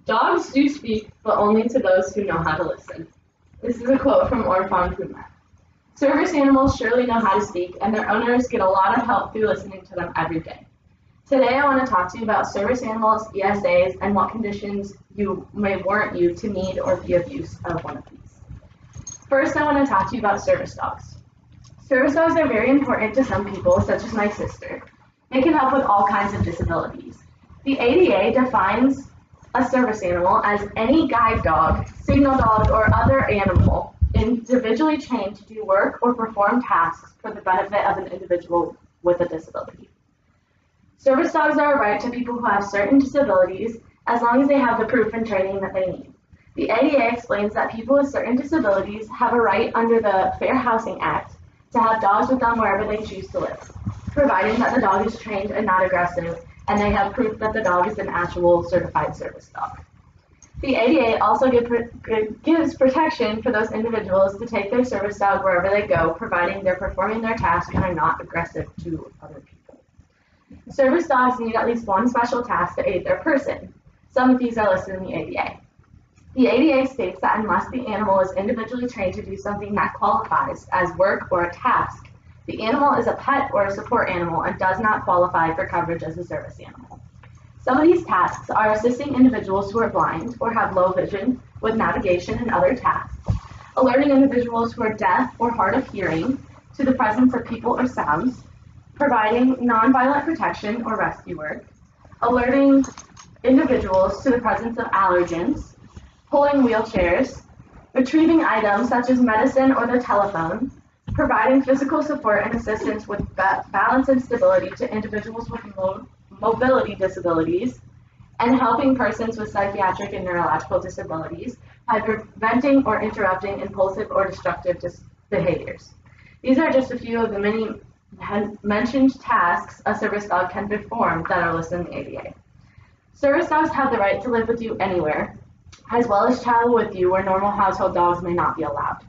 Dogs do speak, but only to those who know how to listen. This is a quote from Orphan Puma. Service animals surely know how to speak, and their owners get a lot of help through listening to them every day. Today I want to talk to you about service animals, ESAs, and what conditions may warrant you to need or be of use of one of these. First, I want to talk to you about service dogs. Service dogs are very important to some people, such as my sister. They can help with all kinds of disabilities. The ADA defines a service animal as any guide dog, signal dog, or other animal individually trained to do work or perform tasks for the benefit of an individual with a disability. Service dogs are a right to people who have certain disabilities as long as they have the proof and training that they need. The ADA explains that people with certain disabilities have a right under the Fair Housing Act to have dogs with them wherever they choose to live, providing that the dog is trained and not aggressive, and they have proof that the dog is an actual certified service dog. The ADA also gives protection for those individuals to take their service dog wherever they go, providing they're performing their task and are not aggressive to other people. Service dogs need at least one special task to aid their person. Some of these are listed in the ADA. The ADA states that unless the animal is individually trained to do something that qualifies as work or a task, the animal is a pet or a support animal and does not qualify for coverage as a service animal. Some of these tasks are assisting individuals who are blind or have low vision with navigation and other tasks, alerting individuals who are deaf or hard of hearing to the presence of people or sounds, providing nonviolent protection or rescue work, alerting individuals to the presence of allergens, pulling wheelchairs, retrieving items such as medicine or the telephone, providing physical support and assistance with balance and stability to individuals with mobility disabilities, and helping persons with psychiatric and neurological disabilities by preventing or interrupting impulsive or destructive behaviors. These are just a few of the many mentioned tasks a service dog can perform that are listed in the ADA. Service dogs have the right to live with you anywhere, as well as travel with you where normal household dogs may not be allowed.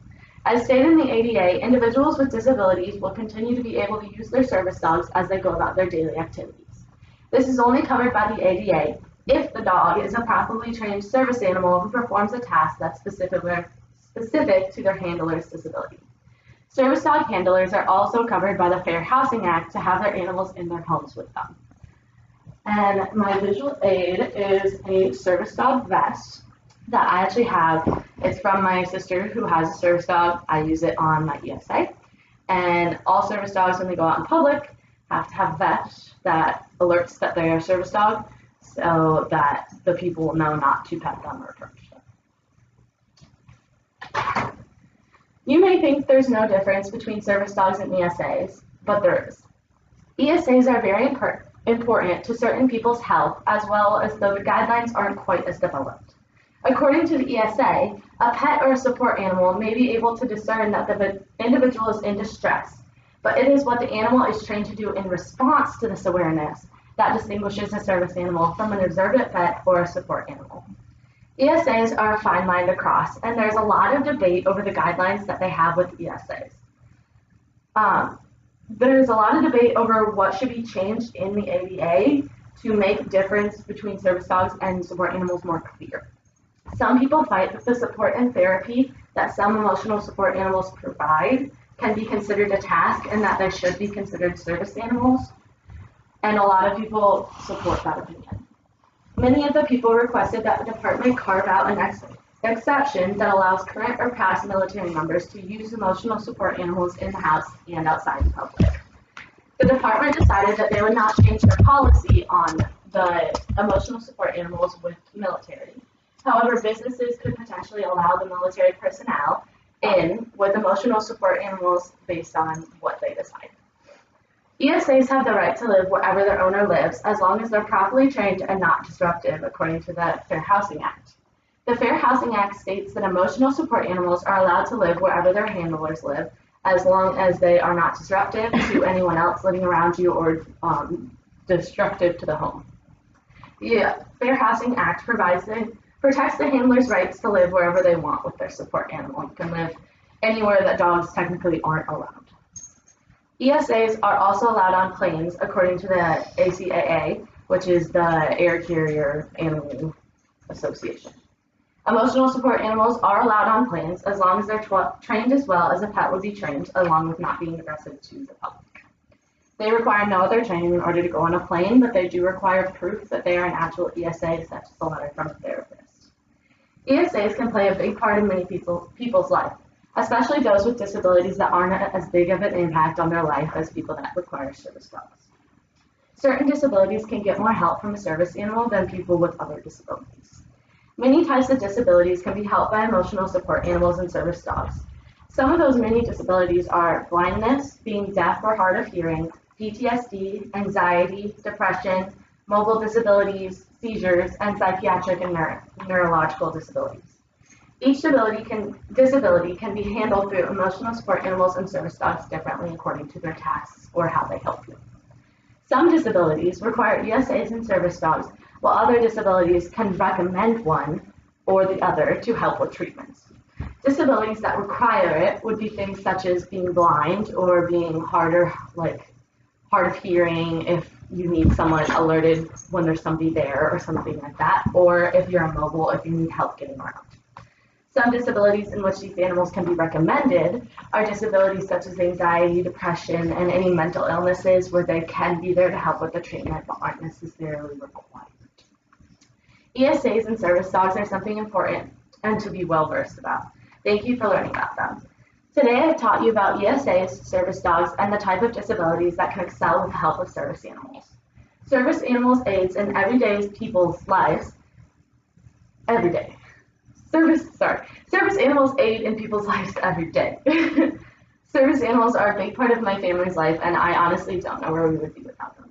As stated in the ADA, individuals with disabilities will continue to be able to use their service dogs as they go about their daily activities. This is only covered by the ADA if the dog is a properly trained service animal who performs a task that's specific to their handler's disability. Service dog handlers are also covered by the Fair Housing Act to have their animals in their homes with them. And my visual aid is a service dog vest that I actually have. It's from my sister who has a service dog. I use it on my ESA. And all service dogs, when they go out in public, have to have a vest that alerts that they are a service dog so that the people will know not to pet them or approach them. You may think there's no difference between service dogs and ESAs, but there is. ESAs are very important to certain people's health, as well as though the guidelines aren't quite as developed. According to the ESA, a pet or a support animal may be able to discern that the individual is in distress, but it is what the animal is trained to do in response to this awareness that distinguishes a service animal from an observant pet or a support animal. ESAs are a fine line to cross, and there's a lot of debate over the guidelines that they have with ESAs. There's a lot of debate over what should be changed in the ADA to make the difference between service dogs and support animals more clear. Some people fight that the support and therapy that some emotional support animals provide can be considered a task and that they should be considered service animals, and a lot of people support that opinion. Many of the people requested that the department carve out an exception that allows current or past military members to use emotional support animals in the house and outside in public. The department decided that they would not change their policy on the emotional support animals with military. However, businesses could potentially allow the military personnel in with emotional support animals based on what they decide. ESAs have the right to live wherever their owner lives as long as they're properly trained and not disruptive, according to the Fair Housing Act. The Fair Housing Act states that emotional support animals are allowed to live wherever their handlers live, as long as they are not disruptive to anyone else living around you or destructive to the home. The Fair Housing Act protects the handler's rights to live wherever they want with their support animal. You can live anywhere that dogs technically aren't allowed. ESAs are also allowed on planes according to the ACAA, which is the Air Carrier Animal Association. Emotional support animals are allowed on planes as long as they're trained as well as a pet would be trained, along with not being aggressive to the public. They require no other training in order to go on a plane, but they do require proof that they are an actual ESA, such as a letter from a therapist. ESAs can play a big part in many people's life, especially those with disabilities that aren't as big of an impact on their life as people that require service dogs. Certain disabilities can get more help from a service animal than people with other disabilities. Many types of disabilities can be helped by emotional support animals and service dogs. Some of those many disabilities are blindness, being deaf or hard of hearing, PTSD, anxiety, depression, mobile disabilities, seizures, and psychiatric and neurological disabilities. Each disability can be handled through emotional support animals and service dogs differently according to their tasks or how they help you. Some disabilities require ESAs and service dogs, while other disabilities can recommend one or the other to help with treatments. Disabilities that require it would be things such as being blind or being hard of hearing if you need someone alerted when there's somebody there or something like that, or if you're immobile, if you need help getting around. Some disabilities in which these animals can be recommended are disabilities such as anxiety, depression, and any mental illnesses where they can be there to help with the treatment but aren't necessarily required. ESAs and service dogs are something important and to be well versed about. Thank you for learning about them. Today I've taught you about ESAs, service dogs, and the type of disabilities that can excel with the help of service animals. Service animals aids in everyday people's lives every day. Service animals aid in people's lives every day. Service animals are a big part of my family's life, and I honestly don't know where we would be without them.